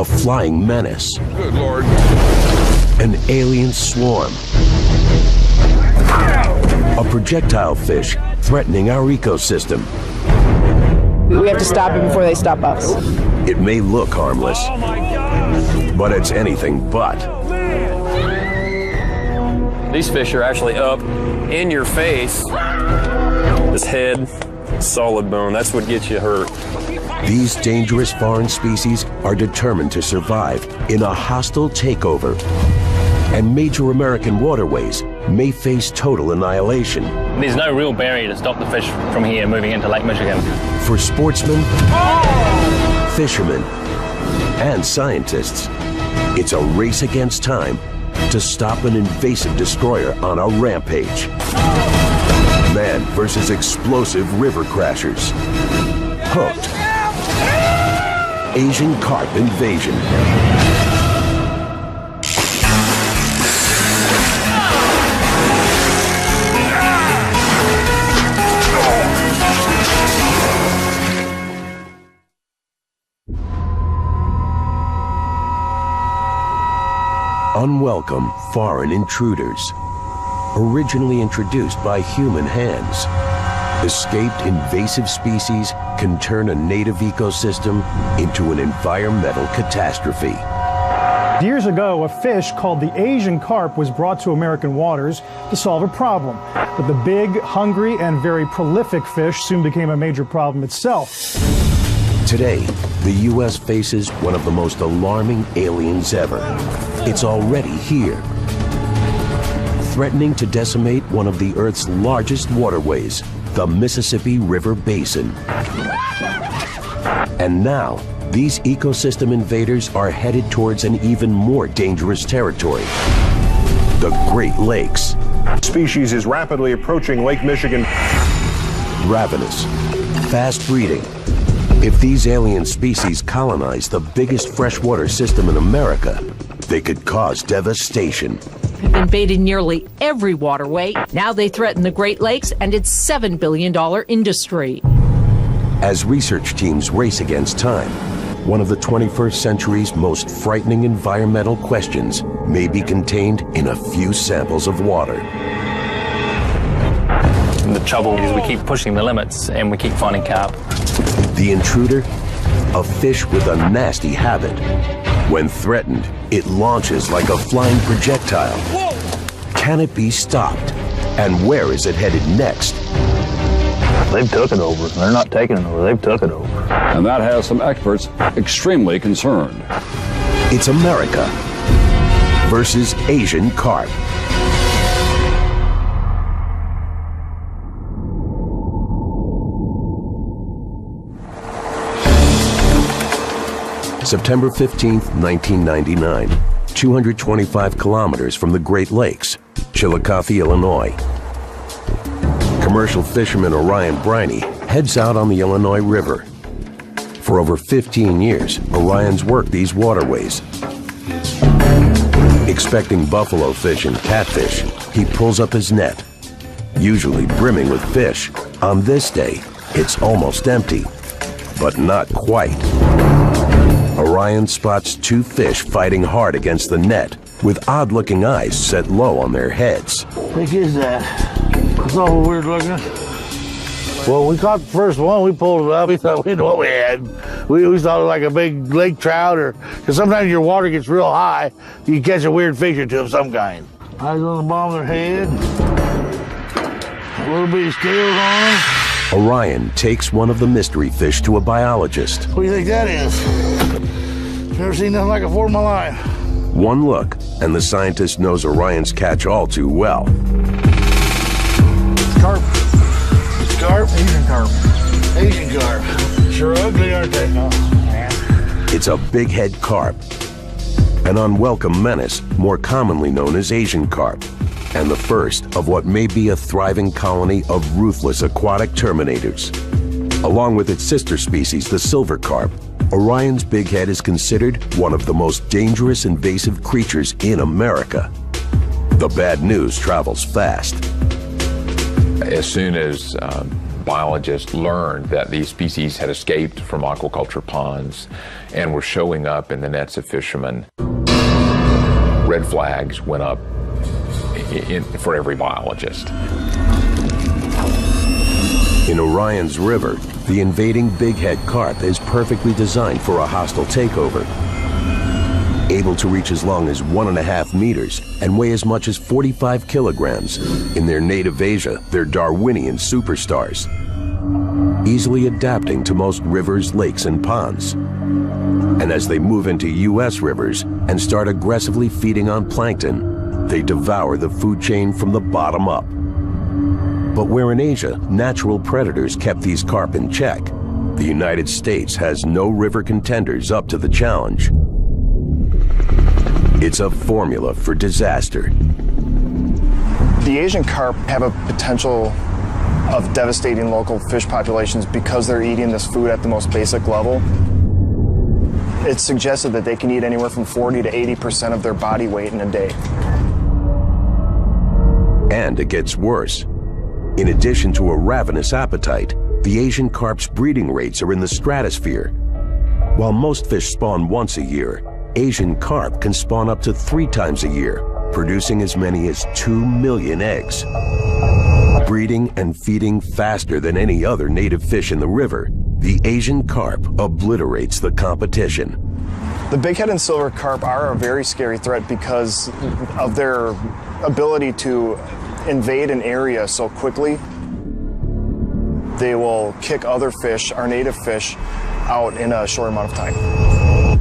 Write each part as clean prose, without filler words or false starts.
a flying menace. Good Lord. An alien swarm. A projectile fish threatening our ecosystem. We have to stop it before they stop us. It may look harmless, but it's anything but. These fish are actually up in your face. This head, solid bone, that's what gets you hurt. These dangerous foreign species are determined to survive in a hostile takeover. And major American waterways may face total annihilation. There's no real barrier to stop the fish from here moving into Lake Michigan. For sportsmen, fishermen, and scientists, it's a race against time to stop an invasive destroyer on a rampage. Man versus explosive river crashers. Hooked. Asian carp invasion. Unwelcome foreign intruders, originally introduced by human hands. Escaped invasive species can turn a native ecosystem into an environmental catastrophe. Years ago, a fish called the Asian carp was brought to American waters to solve a problem. But the big, hungry, and very prolific fish soon became a major problem itself. Today, the U.S. faces one of the most alarming aliens ever. It's already here, threatening to decimate one of the Earth's largest waterways, the Mississippi River Basin. And now, these ecosystem invaders are headed towards an even more dangerous territory, the Great Lakes. Species is rapidly approaching Lake Michigan. Ravenous, fast breeding. If these alien species colonize the biggest freshwater system in America, they could cause devastation. They've invaded nearly every waterway. Now they threaten the Great Lakes and its $7 billion industry. As research teams race against time, one of the 21st century's most frightening environmental questions may be contained in a few samples of water. And the trouble is we keep pushing the limits and we keep finding carp. The intruder, a fish with a nasty habit. When threatened, it launches like a flying projectile. Can it be stopped? And where is it headed next? They've took it over. They're not taking it over. They've took it over. And that has some experts extremely concerned. It's America versus Asian carp. September 15th, 1999, 225 kilometers from the Great Lakes, Chillicothe, Illinois. Commercial fisherman Orion Briney heads out on the Illinois River. For over 15 years, Orion's worked these waterways. Expecting buffalo fish and catfish, he pulls up his net, usually brimming with fish. On this day, it's almost empty, but not quite. Orion spots two fish fighting hard against the net, with odd-looking eyes set low on their heads. What the heck is that? It's awful weird looking. Well, we caught the first one, we pulled it up, we thought we knew what we had. We thought it was like a big lake trout, or because sometimes your water gets real high, you can catch a weird fish or two of some kind. Eyes on the bottom of their head, a little bit of scales on them. Orion takes one of the mystery fish to a biologist. What do you think that is? Never seen nothing like it before in my life. One look, and the scientist knows Orion's catch all too well. Carp. It's carp? Asian carp. Asian carp. Sure ugly, aren't they? Oh, man. It's a big-head carp, an unwelcome menace more commonly known as Asian carp, and the first of what may be a thriving colony of ruthless aquatic terminators. Along with its sister species, the silver carp, Orion's big head is considered one of the most dangerous invasive creatures in America. The bad news travels fast. As soon as biologists learned that these species had escaped from aquaculture ponds and were showing up in the nets of fishermen. Red flags went up for every biologist. In Orion's river, the invading bighead carp is perfectly designed for a hostile takeover. Able to reach as long as 1.5 meters and weigh as much as 45 kilograms. In their native Asia, they're Darwinian superstars, easily adapting to most rivers, lakes, and ponds. And as they move into U.S. rivers and start aggressively feeding on plankton, they devour the food chain from the bottom up. But where in Asia, natural predators kept these carp in check, the United States has no river contenders up to the challenge. It's a formula for disaster. The Asian carp have a potential of devastating local fish populations because they're eating this food at the most basic level. It's suggested that they can eat anywhere from 40 to 80% of their body weight in a day. And it gets worse. In addition to a ravenous appetite, the Asian carp's breeding rates are in the stratosphere. While most fish spawn once a year, Asian carp can spawn up to 3 times a year, producing as many as 2 million eggs. Breeding and feeding faster than any other native fish in the river, the Asian carp obliterates the competition. The bighead and silver carp are a very scary threat because of their ability to invade an area so quickly. They will kick other fish, our native fish, out in a short amount of time.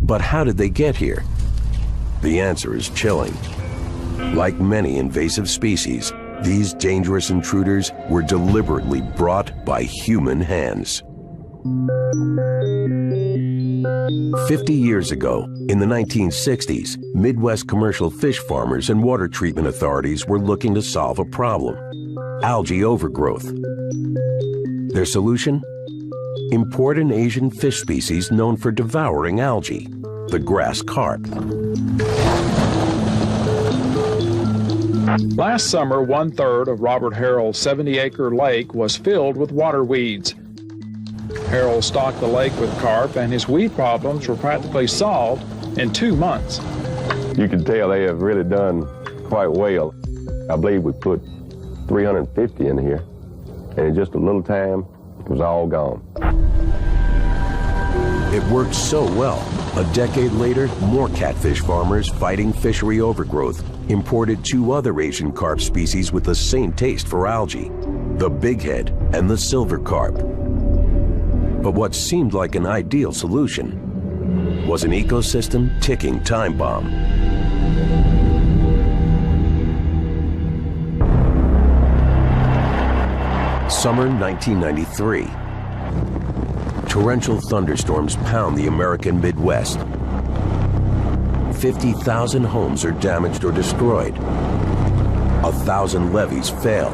But how did they get here? The answer is chilling. Like many invasive species, these dangerous intruders were deliberately brought by human hands. 50 years ago, in the 1960s, Midwest commercial fish farmers and water treatment authorities were looking to solve a problem: algae overgrowth. Their solution? Import an Asian fish species known for devouring algae, the grass carp. Last summer, 1/3 of Robert Harrell's 70-acre lake was filled with water weeds. Harrell stocked the lake with carp, and his weed problems were practically solved in 2 months. You can tell they have really done quite well. I believe we put 350 in here, and in just a little time, it was all gone. It worked so well, a decade later, more catfish farmers fighting fishery overgrowth imported 2 other Asian carp species with the same taste for algae, the bighead and the silver carp. But what seemed like an ideal solution was an ecosystem ticking time bomb. Summer 1993. Torrential thunderstorms pound the American Midwest. 50,000 homes are damaged or destroyed. 1,000 levees fail.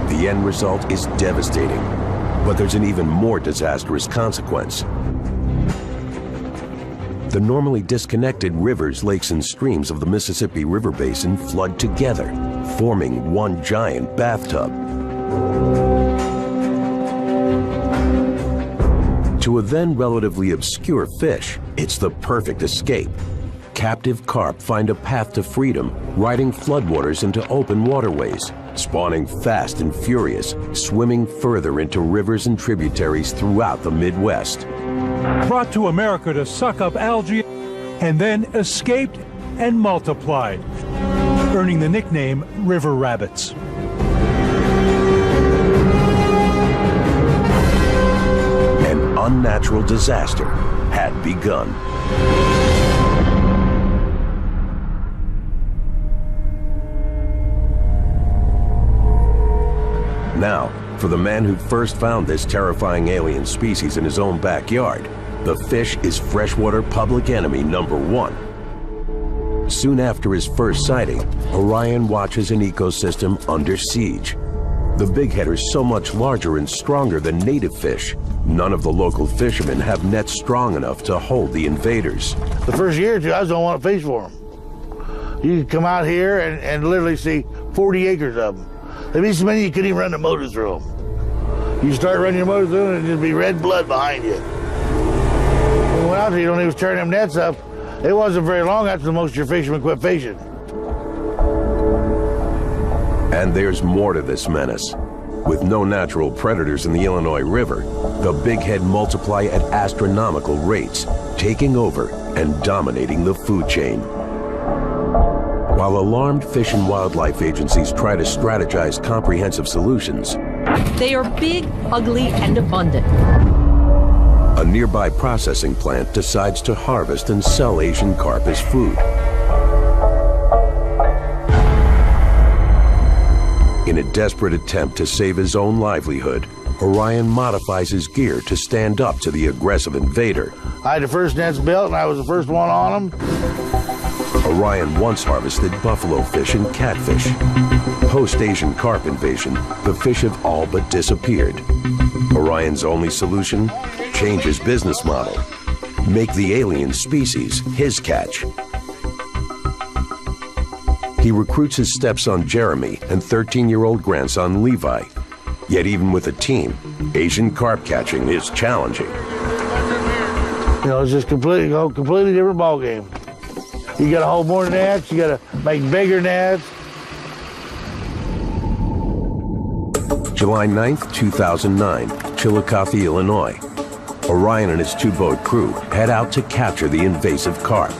The end result is devastating, but there's an even more disastrous consequence. The normally disconnected rivers, lakes, and streams of the Mississippi River Basin flood together, forming one giant bathtub. To a then relatively obscure fish, it's the perfect escape. Captive carp find a path to freedom, riding floodwaters into open waterways, spawning fast and furious, swimming further into rivers and tributaries throughout the Midwest. Brought to America to suck up algae and then escaped and multiplied, earning the nickname river rabbits. An unnatural disaster had begun. Now, for the man who first found this terrifying alien species in his own backyard, the fish is freshwater public enemy #1. Soon after his first sighting, Orion watches an ecosystem under siege. The bighead are so much larger and stronger than native fish, none of the local fishermen have nets strong enough to hold the invaders. The first year or two, I just don't want to fish for them. You could come out here and literally see 40 acres of them. There'd be so many you couldn't even run the motor through them. You start running your motor through it, and there'd be red blood behind you. When we went out there, you know, he was tearing them nets up. It wasn't very long after most of your fishermen quit fishing. And there's more to this menace. With no natural predators in the Illinois River, the bighead multiply at astronomical rates, taking over and dominating the food chain. While alarmed Fish and Wildlife agencies try to strategize comprehensive solutions, they are big, ugly, and abundant. A nearby processing plant decides to harvest and sell Asian carp as food. In a desperate attempt to save his own livelihood, Orion modifies his gear to stand up to the aggressive invader. I had the first nets built, and I was the first one on them. Orion once harvested buffalo fish and catfish. Post-Asian carp invasion, the fish have all but disappeared. Orion's only solution? Change his business model. Make the alien species his catch. He recruits his stepson Jeremy and 13-year-old grandson Levi. Yet even with a team, Asian carp catching is challenging. You know, it's just completely different ball game. You got to hold more nets, you got to make bigger nets. July 9th, 2009, Chillicothe, Illinois. Orion and his two-boat crew head out to capture the invasive carp. We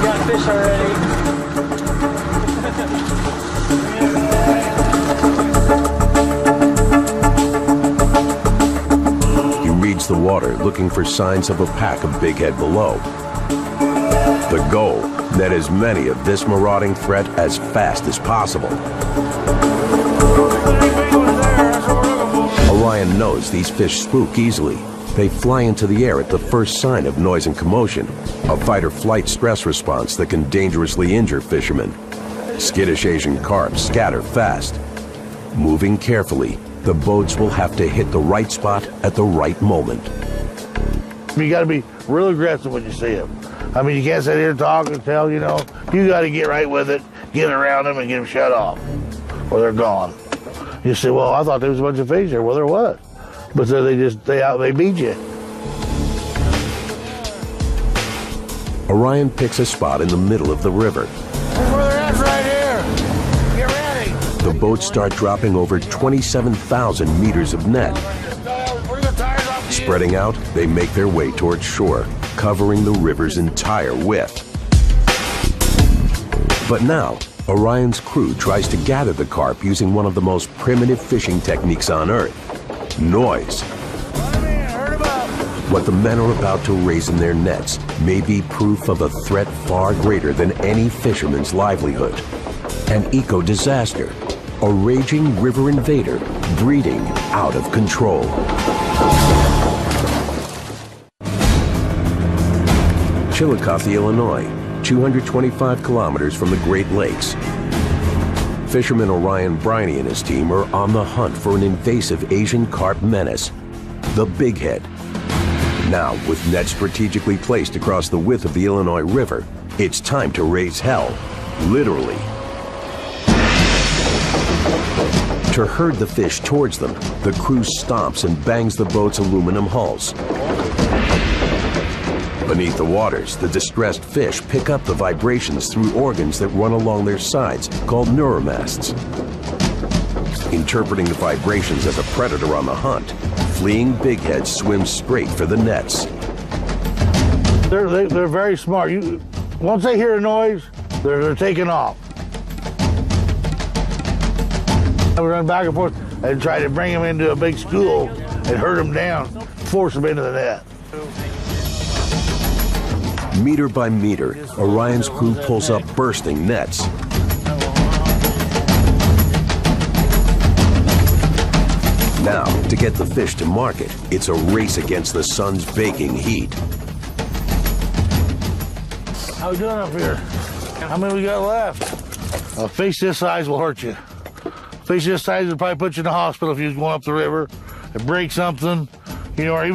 got fish already. He reads the water, looking for signs of a pack of bighead below. The goal, net as many of this marauding threat as fast as possible. Orion knows these fish spook easily. They fly into the air at the first sign of noise and commotion, a fight-or-flight stress response that can dangerously injure fishermen. Skittish Asian carp scatter fast. Moving carefully, the boats will have to hit the right spot at the right moment. You got to be real aggressive when you see them. I mean, you can't sit here and talk and tell, you know. You got to get right with it, get around them, and get them shut off, or they're gone. You say, well, I thought there was a bunch of fish there. Well, there was. But so they beat you. Orion picks a spot in the middle of the river. That's where they're at right here. Get ready. The boats start dropping over 27,000 meters of net. Spreading out, they make their way towards shore, covering the river's entire width. But now, Orion's crew tries to gather the carp using one of the most primitive fishing techniques on Earth, noise. What the men are about to raise in their nets may be proof of a threat far greater than any fisherman's livelihood. An eco-disaster, a raging river invader breeding out of control. Chillicothe, Illinois, 225 kilometers from the Great Lakes. Fisherman Orion Briney and his team are on the hunt for an invasive Asian carp menace, the bighead. Now, with nets strategically placed across the width of the Illinois River, it's time to raise hell, literally. To herd the fish towards them, the crew stomps and bangs the boat's aluminum hulls. Beneath the waters, the distressed fish pick up the vibrations through organs that run along their sides, called neuromasts. Interpreting the vibrations as a predator on the hunt, fleeing bigheads swim straight for the nets. They're very smart. Once they hear a noise, they're taking off. We run back and forth and try to bring them into a big school and herd them down, force them into the net. Meter by meter, Orion's crew pulls up bursting nets. Now, to get the fish to market, it's a race against the sun's baking heat. How we doing up here? How many we got left? A fish this size will hurt you. Fish this size would probably put you in the hospital if you was going up the river and break something, you know, or even